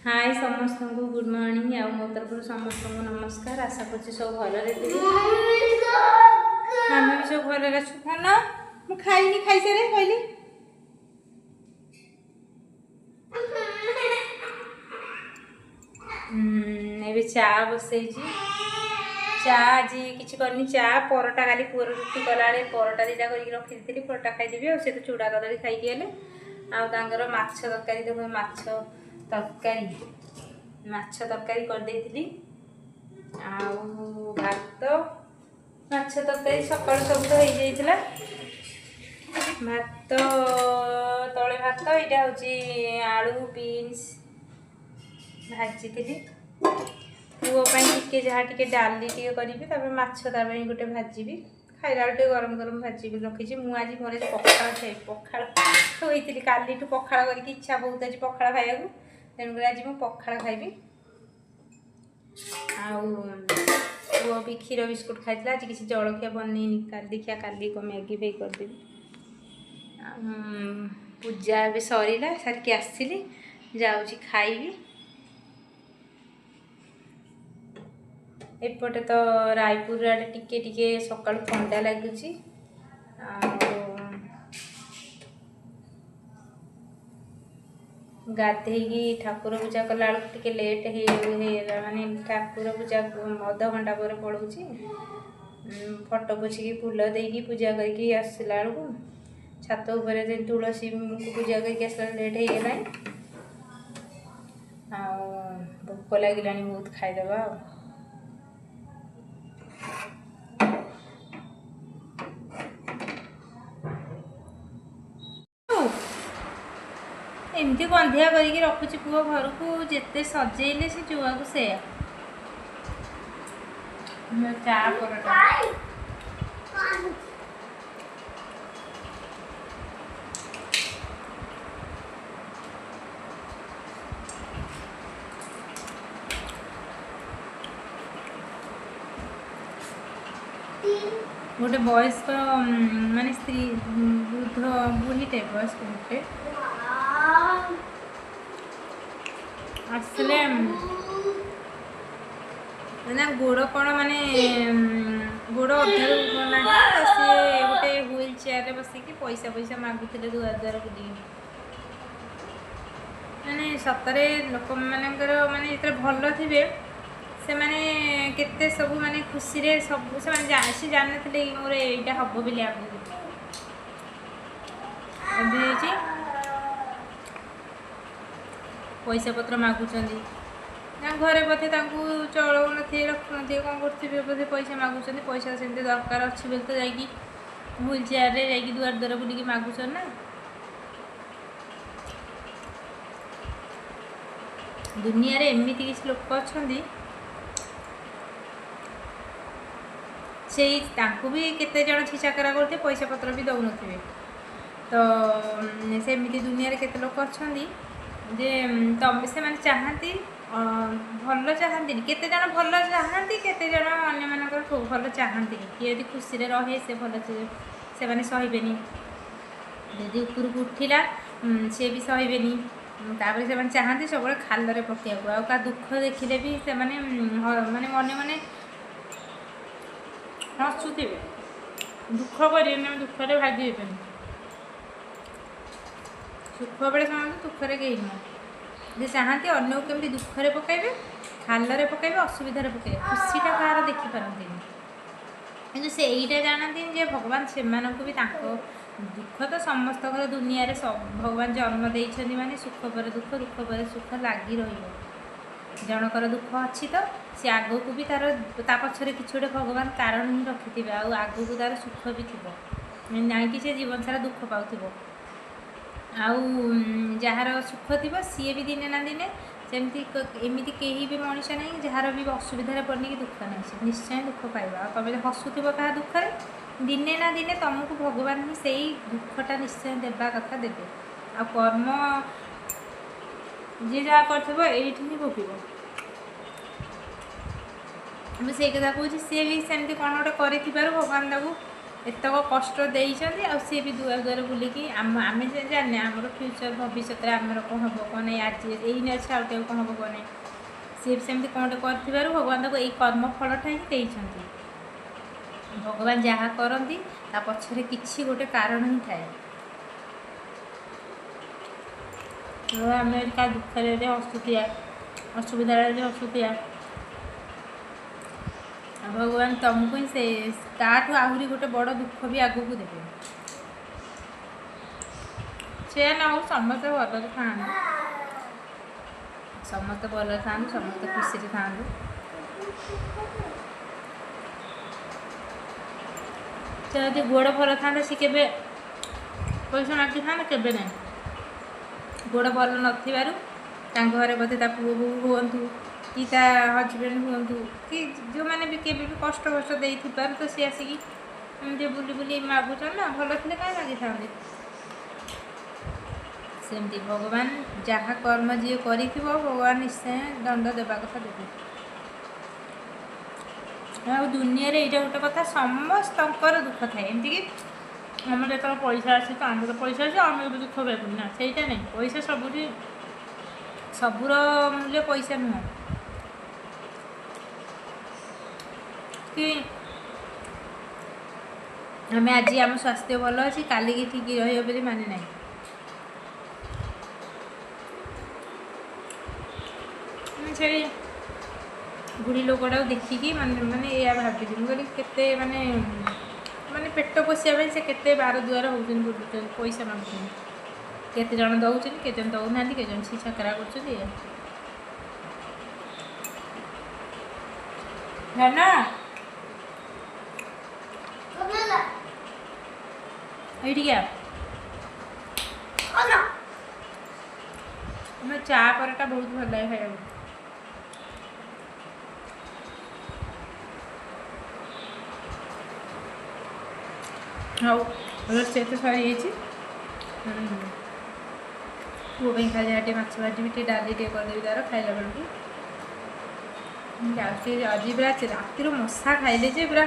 हाय समस्त को good morning आ मो तरफ समस्त को नमस्कार। आशा कर सब भल आम भी सब भल ना मुझे खाई खाई सारे कहली ए चा बसई चा आज कि करनी चा परटा काली पुअर रुटी कला परटा दीटा कर रखी परटा खाईदेवी आ तो चूड़ा कदली खाई गले आर माछ तरकारी देख माछ तरकारी माछ तरकारी कर देती भात माछ तरकारी सकाल सब तो हो जाइला भात तले भात यहाँ हूँ आलू बीन्स भाजी थी पुओपाई टे जहाँ टे डाली टे करी माछता गोटे भाजी खाइला बेल गरम गरम भाजी भी रखी मुझे मोर पखाड़ खाई पखाड़ होती काली पखाड़ करके इच्छा बहुत अच्छी पखाड़ खाया तेणुक आज मुझे पखाड़ खाइबी पुओ भी क्षीर बिस्कुट खाई आज किसी जलखिया बनईनी देखिए काली को मैगी भी करदेवी पूजा भी सरला सारिकी आसली जाऊँगी खाइबी एपटे तो रायपुर आड़े टिके टिके सका ठंडा लगुच गाधे ठाकुर पूजा कला टे लेट है माने ठाकुर पूजा अध घंटा पर पड़ू फटो पोछिकी फूल देकी पूजा करके आसला बेलू छात उपर तुलसी पूजा करके आसला लेट हो गला भोक लगे बहुत खाईदबा एमती गंधिया करके रखुची पुओ घर को जिते सजेले से जुआ को से चा परटा गोटे वयस्क माने स्त्री वृद्ध बुढ़ी टाइप वयस्क गोटे आसले ना गोड़ कौन माने गोड़ अधारू गला सी गोटे व्हील चेयर बसिकी पैसा पैसा मागुले दुआर दुआर बुल माने सतरे लोक माने जो भल थे से माने केते सब माने खुशी रे सब से जानते मोर यहाँ हम बोली आगे पैसा पत्र मागुंट घरे बोधे चलू नी रखु न कौन करेंगे बोधे पैसा मागुंट पैसा से दरकार अच्छी बोले तो जाकि व्हील चेयर रे जाकि दुआर दुआर बुलिकी मागुन ना दुनिया रे एमती किसी लोक अच्छा से भी केते जन छिचाकरा करते पैसा पत्र भी दौन थे तो सेमती दुनिया रे केते लोक अच्छा जे तम से मैंने चाहती भल चाहती केते जन भल चाहती केते जन अन्य मानकर भल चाहती किए यदि खुशी रे रहे से भल से माने सहीबेनी यदि ऊपर को उठिला से भी सहीबेनी तापर से माने चाहती सब खाल पकड़ा का दुख देखिले भी से माने माने मने मने हसुवे दुख कर दुखे भागी सुख बेले समझते दुखे कहीं नुह चाहती अन्य कमी दुखे पकड़े खाल पकड़े असुविधा पकड़े खुशीटा कहार देखिपारती कि से यहीटा जानती जे भगवान से भी दुख तो समस्त दुनिया रे सब भगवान जन्म देइछन्ति माने सुख पर दुख दुख पर सुख लगी रही जनकर दुख अच्छी तो सी आग को भी तार ता पछरे कि गोटे भगवान कारण ही रखि आग को तार सुख भी थी ना कि से जीवन सारा दुख पाउथिबो जार सुख थी सी भी दिने ना दिने सेमती एमती कहीं भी मनीष ना जार भी असुविधा पड़ने की दुख नहीं निश्चय दुख पाइबा तुम हसुव क्या दुख दिने ना दिने तुमको भगवान ही से दुखटा निश्चय देवा कथा देवे आ कर्म जी जहाँ कर ही भोग मुझे कथा कहूँ सी भी सेमती कौन गोटे कर भगवान ताको ଏତକ କଷ୍ଟ ଦେଇଛନ୍ତି ଆଉ ସିଏ ବି ଦୁଆର ଦୁଆର ବୁଲିକି ଆମେ ଯେ ଜାଣିନେ ଆମର ଫ୍ୟୁଚର ଭବିଷ୍ୟତରେ ଆମର କ'ଣ ହେବ କ'ଣ ନାହିଁ, ଆଜି ଏଇନେ ଅଛି ଆଉ କେବେ କ'ଣ ହେବ କ'ଣ ନାହିଁ। ସିଏ ବି ସେମିତି କ'ଣଟେ କରିଥିବାରୁ ଭଗବାନ ତାକୁ ଏଇ କର୍ମଫଳଟା ହିଁ ଦେଇଛନ୍ତି। ଭଗବାନ ଯାହା କରନ୍ତି ତା ପଛରେ କିଛି ଗୋଟେ କାରଣ ହିଁ ଥାଏ। ଆମେ କାହା ଦୁଃଖରେ ହସୁଥିବା, ଅସୁବିଧାରେ ହସୁଥିବା, ଭଗବାନ ତମକୁ ହିଁ ସେ ତାଠୁ ଆହୁରି ଗୋଟେ ବଡ଼ ଦୁଃଖ ବି ଆଗକୁ ଦେବେ। ସେ ନ ହଉ ସମସ୍ତେ ଭଲରେ ଥାଆନ୍ତୁ, ସମସ୍ତେ ଭଲରେ ଥାଆନ୍ତୁ, ସମସ୍ତେ ଖୁସିରେ ଥାଆନ୍ତୁ। ସେ ଯଦି ଗୋଡ଼ ଭଲ ଥାନ୍ତା ସେ କେବେ ପଇସା ମାଗିଥାନ୍ତା, କେବେ ନାହିଁ। ଗୋଡ଼ ଭଲ ନଥିବାରୁ ତାଙ୍କ ଘରେ ବୋଧେ ତା ପୁଅ ବୋହୂ ହୁଅନ୍ତୁ କି ତା ହଜବେଣ୍ଡ ହୁଅନ୍ତୁ କି ଯେଉଁମାନେ ବି କେବେ ବି କଷ୍ଟ ଦେଇଥିବାରୁ ତ ସିଏ ଆସିକି ଏମିତି ବୁଲି ବୁଲି ମାଗୁଛନ୍ତି ନା, ଭଲ ଥିଲେ କାହିଁ ମାଗିଥାନ୍ତି। ସେମିତି ଭଗବାନ ଯାହା କର୍ମ ଯିଏ କରିଥିବ ଭଗବାନ ନିଶ୍ଚୟ ଦଣ୍ଡ ଦେବା କଥା ଦେବେ। ଆଉ ଦୁନିଆରେ ଏଇଟା ଗୋଟେ କଥା, ସମସ୍ତଙ୍କର ଦୁଃଖ ଥାଏ। ଏମିତିକି ଆମର ଯେତେବେଳେ ପଇସା ଅଛି ତ ଆମର ପଇସା ଅଛି ଆମେ ବି ଦୁଃଖ ପାଇବୁନି ନା, ସେଇଟା ନାହିଁ। ପଇସା ସବୁଠି, ସବୁର ମୂଲ୍ୟ ପଇସା ନୁହଁ। କି ଆମେ ଆଜି ଆମ ସ୍ୱାସ୍ଥ୍ୟ ଭଲ ଅଛି କାଲିକି ଠିକ୍ ରହିବ ବୋଲି ମାନେ ନାହିଁ। ସେଇ ବୁଢ଼ୀ ଲୋକଟାକୁ ଦେଖିକି ମାନେ ଏଇଆ ଭାବିଲି, ମୁଁ କହିଲି କେତେ ମାନେ ପେଟ ପୋଷିବା ପାଇଁ ସେ କେତେ ବାର ଦୁଆର ହେଉଛନ୍ତି, ବୁଲୁଛନ୍ତି, ପଇସା ମାଗୁଛନ୍ତି। କେତେ ଜଣ ଦେଉଛନ୍ତି, କେତେ ଜଣ ଦେଉନାହାନ୍ତି, କେତେ ଜଣ ଛି ଛାକରା କରୁଛନ୍ତି। ନା ଏଇଠିକା ମୋ ଚା ପରଟା ବହୁତ ଭଲ ଲାଗେ ଖାଇବାକୁ। ହଉ ରୋଷେଇ ତ ସରିଯାଇଛି। ପୁଅ ପାଇଁ ଖାଲି ଯାହା ଟିକେ ମାଛ ଭାଜିବି, ଟିକେ ଡାଲି ଟିକେ କରିଦେବି ତାର ଖାଇଲା ବେଳକୁ। ଯାଉଛି ଆଜି ପୁରା ରାତିରୁ ମଶା ଖାଇଲେ ଯେ ପୁରା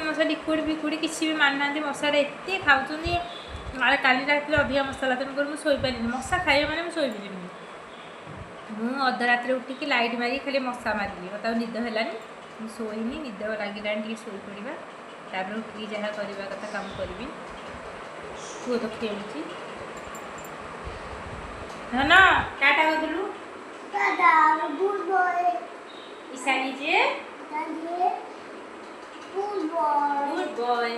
ମଶା ଲିକୁଇଡ଼ ଫିକୁଇଡ଼ କିଛି ବି ମାନୁନାହାନ୍ତି। ମଶାଟା ଏତେ ଖାଉଛନ୍ତି, କାଲି ରାତିରେ ଅଧିକା ମସଲା ତେଣୁକରି ମୁଁ ଶୋଇପାରିଲିନି। ମଶା ଖାଇବା ମାନେ ମୁଁ ଶୋଇପାରିଲିନି। ମୁଁ ଅଧ ରାତିରେ ଉଠିକି ଲାଇଟ୍ ମାରିକି ଖାଲି ମଶା ମାରିଲି, ମୋତେ ଆଉ ନିଦ ହେଲାନି। ମୁଁ ଶୋଇନି, ନିଦ ଲାଗିଲାଣି, ଟିକେ ଶୋଇପଡ଼ିବା, ତାପରେ ଉଠିକି ଯାହା କରିବା କଥା କାମ କରିବି। ପୁଅ ତ ଖେଳୁଛି। ଧନ ଟାଟା କରିଦେଲୁ। ଇଶାନୀ ଯେ good boy.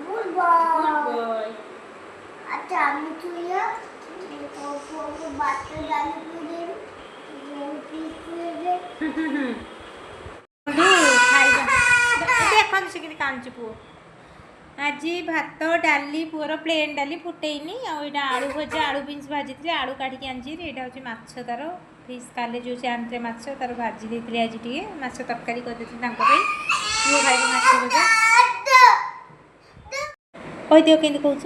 Good boy. अच्छा আমি তুইয়া তো বাচ্চা গালি করে ଦେଖନ୍ତୁ ସେ କେମିତି କାନ୍ଦୁଛି ପୁଅ। ଆଜି ଭାତ ଡାଲି, ପୁଅର ପ୍ଲେନ୍ ଡାଲି ଫୁଟେଇନି, ଆଉ ଏଇଟା ଆଳୁ ଭଜା, ଆଳୁ ବିନ୍ସ ଭାଜିଥିଲି, ଆଳୁ କାଢ଼ିକି ଆଣିଛି। ଏଇଟା ହେଉଛି ମାଛ, ତାର ଫିସ୍ କାଲି ଯେଉଁ ସେ ଆଣିଥିଲେ ମାଛ, ତାର ଭାଜି ଦେଇଥିଲି ଆଜି ଟିକେ ମାଛ ତରକାରୀ କରିଦେଇଥିଲି ତାଙ୍କ ପାଇଁ। ପୁଅ ଖାଇବ ମାଛ ଭଜା। କହିଦିଅ କେମିତି କହୁଛ।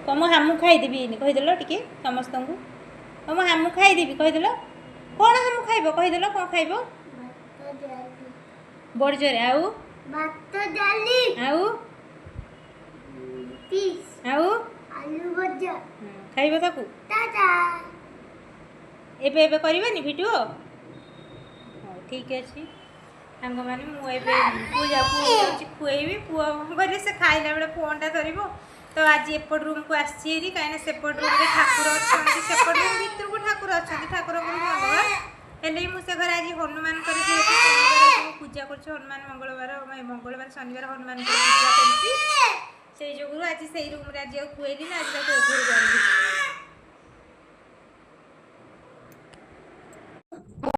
ତମ ହାମୁ ଖାଇଦେବି ଏଇନି କହିଦେଲ ଟିକେ ସମସ୍ତଙ୍କୁ। ତମ ହାମୁ ଖାଇଦେବି କହିଦେଲ। କ'ଣ ହାମୁ ଖାଇବ କହିଦେଲ, କ'ଣ ଖାଇବ? ବଡ଼ି ଜୋରେ ଆଉ ଭାତ ଡାଲି ଆଉ ପିସ୍ ଆଉ ଆଳୁ ଭଜା ଖାଇବ ତାକୁ। ଏବେ ଏବେ କରିବନି ଭିଡ଼ିଓ? ହଉ ଠିକ୍ ଅଛି ସାଙ୍ଗମାନେ, ମୁଁ ଏବେ ପୁଅ ଯାଉଛି ଖୁଆଇବି। ପୁଅ ଘରେ ସେ ଖାଇଲା ବେଳେ ଫୋନ୍ଟା ଧରିବ ତ ଆଜି ଏପଟ ରୁମ୍କୁ ଆସିଛି ହେରି, କାହିଁକିନା ସେପଟ ରୁମ୍ରେ ଠାକୁର ଅଛନ୍ତି, ସେପଟ ରୁମ୍ ଭିତରକୁ ଠାକୁର ଅଛନ୍ତି, ଠାକୁରଙ୍କ ରୁମ୍ ଅଲଗା। ହେଲେ ମୁଁ ସେ ଘରେ ଆଜି ହନୁମାନଙ୍କର ଯେହେତୁ ଶନିବାର ମୁଁ ପୂଜା କରୁଛି, ହନୁମାନ ମଙ୍ଗଳବାର ଶନିବାର ହନୁମାନଙ୍କର ପୂଜା କରୁଛି, ସେଇ ଯୋଗୁରୁ ଆଜି ସେଇ ରୁମ୍ରେ ଆଜି ଆଉ ଖୁଆଇଲି ନା, ଆଜି ତାକୁ ଘରକୁ ଆଣିଲି।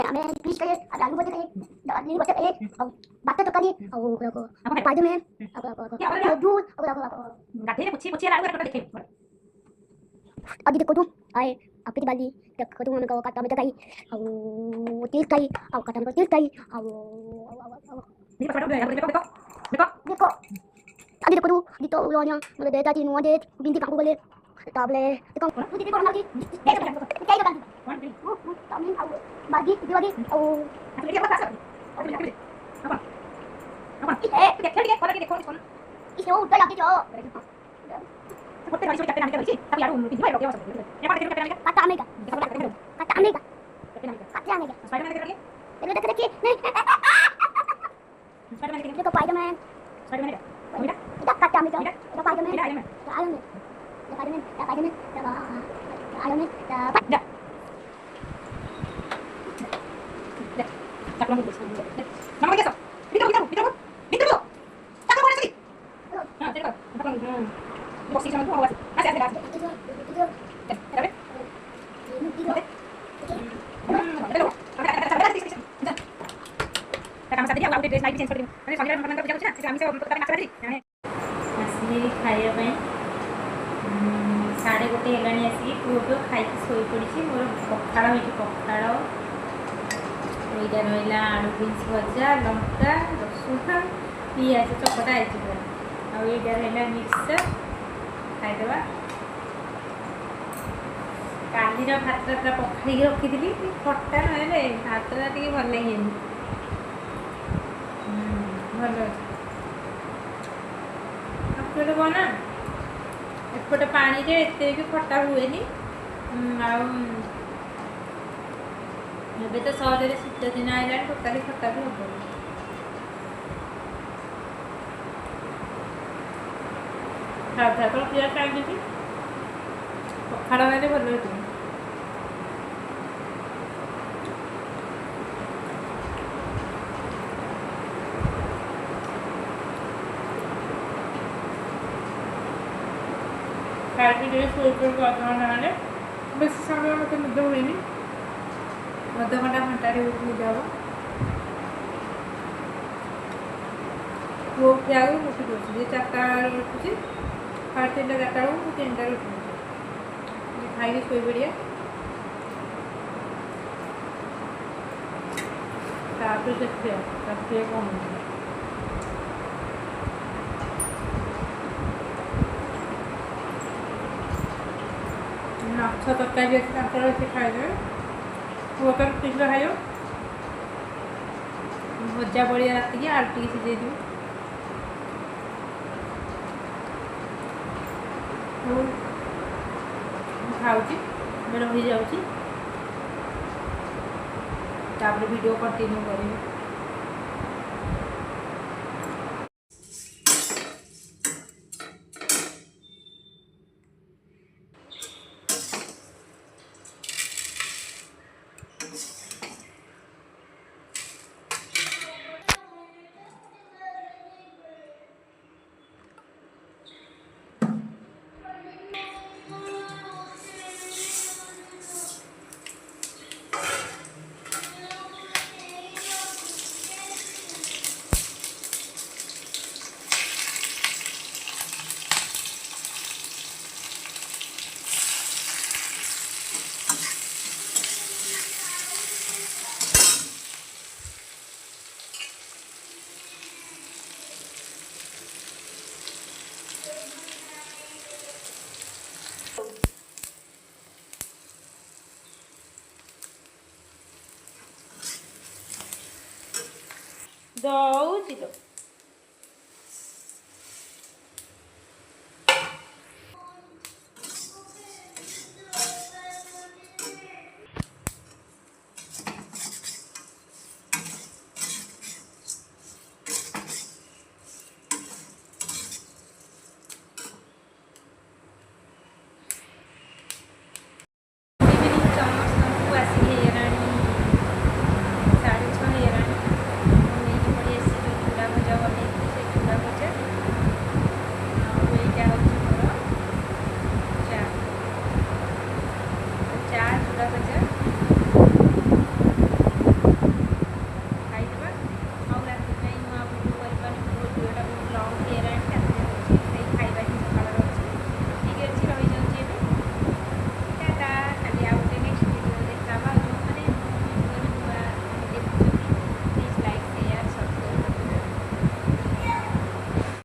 ଆମେ ପିସ୍ ଖାଇଲେ, ଆଳୁ ଭଜା ଖାଇଲେ, ଡାଲି ଭଜା ଖାଇଲେ, ଆଉ ଭାତ ତରକାରୀ, ଆଉ ପାଇଦମେ, ଆଉ ଦୁଧ, ଗାଧେଇଲେ ପୋଛି ପୋଛି ଆଳୁ ଗୋଟେ ଦେଖେ। अभी देखो तुम आए आपकी बाली देखो तुम उनको काटा में लगाई और तेल खाई और काटा में तेल खाई और देखो देखो अभी देखो तुम तो लोनिया मुझे देता थी नुआ दे बिंदी काकू बोले ताबले देखो मुझे देखो ना की क्या कर कौन भी तमिल और बागी दिवाली और ଆସିଲି ଖାଇବା ପାଇଁ 1:30 ହେଲାଣି ଆସିକି ପୁଅ ତ ଖାଇକି ଶୋଇପଡ଼ିଛି। ମୋର ପଖାଳ ହେଇଛି, ପଖାଳ ଏଇଟା ରହିଲା ଆଳୁ ବିନ୍ସ ଭଜା, ଲଙ୍କା, ରସୁଣ, ପିଆଜ ଚକଟା ହେଇଛି ପୁରା, ଆଉ ଏଇଟା ରହିଲା ମିକ୍ସଚର ଖାଇଦେବା। କାଲିର ଭାତଟା ପୁରା ପଖାଳିକି ରଖିଥିଲି, ଖଟା ନହେଲେ ଭାତଟା ଟିକେ ଭଲ ଲାଗେନି। ଭଲ ଅଛି କ'ଣ ନା ଏପଟେ ପାଣିରେ ଏତେ ବି ଖଟା ହୁଏନି। ଆଉ ଏବେ ତ ସହଜରେ ଶୀତ ଦିନ ଆଇଲାଣି, ଟୋଟାଲି ଖଟା ବି ହବନି। ଖାଉଥା ତ ପିଆଜ ଖାଇଦେବି, ପଖାଳ ହେଲେ ଭଲ ହେଇଥିବ। ଖାଇକି ଟିକେ ଶୋଇପଡ଼ିବୁ ଅଧଘଣ୍ଟା ଖଣ୍ଡେ, ବେଶୀ ସମୟ ମୋତେ ନିଦ ହୁଏନି, ଅଧଘଣ୍ଟା ଘଣ୍ଟାରେ ନିଦ ହେବ। ପୁଅ ଉଠିଲା ବେଳକୁ ଉଠି ପଡ଼ୁଛି, ଯେ 4ଟା ବେଳେ ଉଠୁଛି, 3:30 4ଟା ବେଳକୁ, ମୁଁ 3ଟାରେ ଉଠୁଛି। ଖାଇକି ଶୋଇପଡ଼ିବା, ତାପରେ ଦେଖିବା ରାତିରେ କ'ଣ ହେଉଛି। ମାଛ ତରକାରୀ ଅଛି ତାଙ୍କର, ସେ ଖାଇଦେବେ। ପୁଅ ତ ରୁଟି ଖାଇବ, ଭଜା ବଳିଆ ରାତିକି ଆଳୁ ଟିକେ ସିଝେଇଦେବି। ମୁଁ ଖାଉଛି, ରହିଯାଉଛି, ତାପରେ ଭିଡ଼ିଓ କଣ୍ଟିନ୍ୟू କରିବି। ଦଉଛି ତ